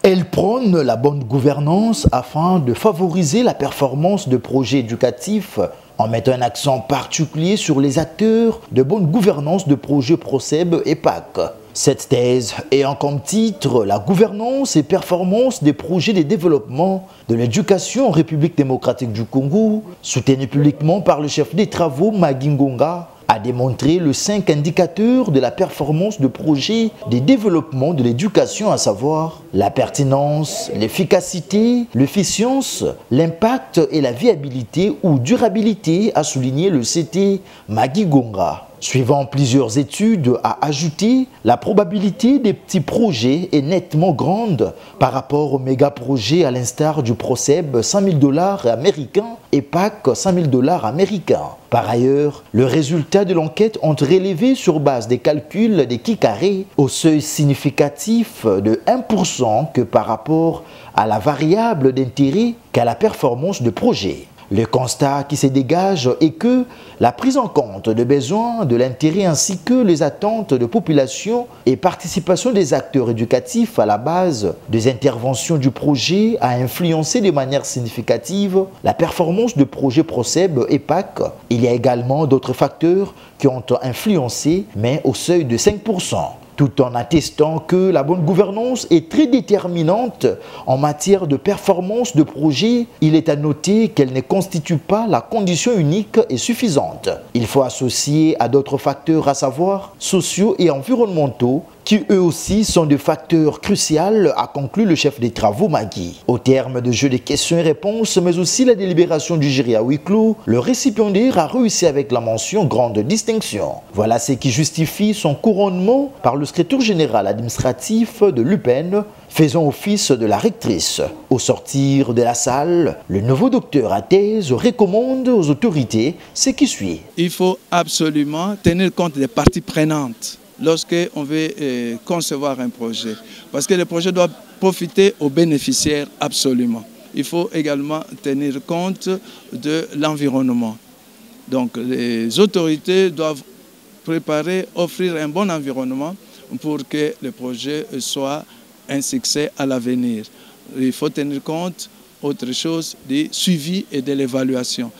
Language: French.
Elle prône la bonne gouvernance afin de favoriser la performance de projets éducatifs en mettant un accent particulier sur les acteurs de bonne gouvernance de projets PROCEB et PAC. Cette thèse ayant comme titre « La gouvernance et performance des projets de développement de l'éducation en République démocratique du Congo », soutenue publiquement par le chef des travaux Magui Ngonga, a démontré les 5 indicateurs de la performance de projets de développement de l'éducation, à savoir la pertinence, l'efficacité, l'efficience, l'impact et la viabilité ou durabilité, a souligné le CT Magui Ngonga. Suivant plusieurs études à ajouter, la probabilité des petits projets est nettement grande par rapport aux méga-projets à l'instar du PROCEB $100 000 américains et PAC $100 000 américains. Par ailleurs, le résultat de l'enquête ont relevé sur base des calculs des Kikaré au seuil significatif de 1% que par rapport à la variable d'intérêt qu'à la performance de projet. Le constat qui se dégage est que la prise en compte des besoins, de l'intérêt ainsi que les attentes de population et participation des acteurs éducatifs à la base des interventions du projet a influencé de manière significative la performance de projet PROCEB et PAC. Il y a également d'autres facteurs qui ont influencé, mais au seuil de 5%. Tout en attestant que la bonne gouvernance est très déterminante en matière de performance de projet, il est à noter qu'elle ne constitue pas la condition unique et suffisante. Il faut associer à d'autres facteurs, à savoir sociaux et environnementaux, qui eux aussi sont des facteurs cruciaux, a conclu le chef des travaux Magui. Au terme de jeu de questions et réponses, mais aussi la délibération du jury à huis clos, le récipiendaire a réussi avec la mention grande distinction. Voilà ce qui justifie son couronnement par le secrétaire général administratif de l'UPEN, faisant office de la rectrice. Au sortir de la salle, le nouveau docteur à thèse recommande aux autorités ce qui suit. Il faut absolument tenir compte des parties prenantes lorsqu'on veut concevoir un projet. Parce que le projet doit profiter aux bénéficiaires absolument. Il faut également tenir compte de l'environnement. Donc les autorités doivent préparer, offrir un bon environnement pour que le projet soit un succès à l'avenir. Il faut tenir compte, autre chose, du suivi et de l'évaluation.